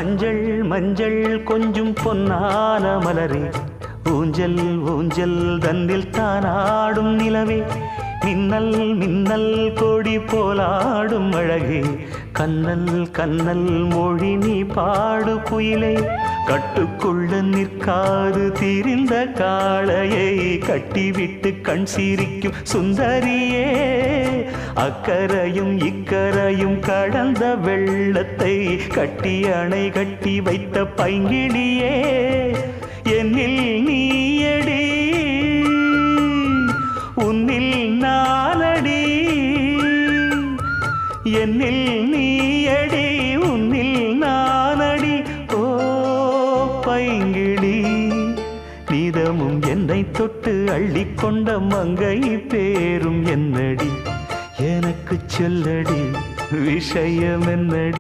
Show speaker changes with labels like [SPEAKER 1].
[SPEAKER 1] மஞ்சள் மஞ்சள் கொஞ்சம் பொன்னான மலரே, ஊஞ்சல் ஊஞ்சல் தன்னில் தானாடும் நிலவே, மின்னல் மின்னல் கொடி போலாடும் அழகே, கண்ணல் கண்ணல் மொழி நீ பாடு குயிலே, கட்டுக்குள்ள நிற்காது திரிந்த காளையை கட்டிவிட்டு கண் சிரிக்கும் சுந்தரியே, அக்கரையும் இக்கரையும் கடந்த வெள்ளத்தை கட்டி அணை கட்டி வைத்த பைங்கிளியே, என்னில் நீயடி உன்னில் நானடி, என்னில் நீயடி உன்னில் நானடி. ஓ பைங்கிளி, நீதமும் என்னை தொட்டு அள்ளிக்கொண்ட மங்கை பேரும் என்னடி, எனக்கு சொல்லடி விஷயம் என்னடி.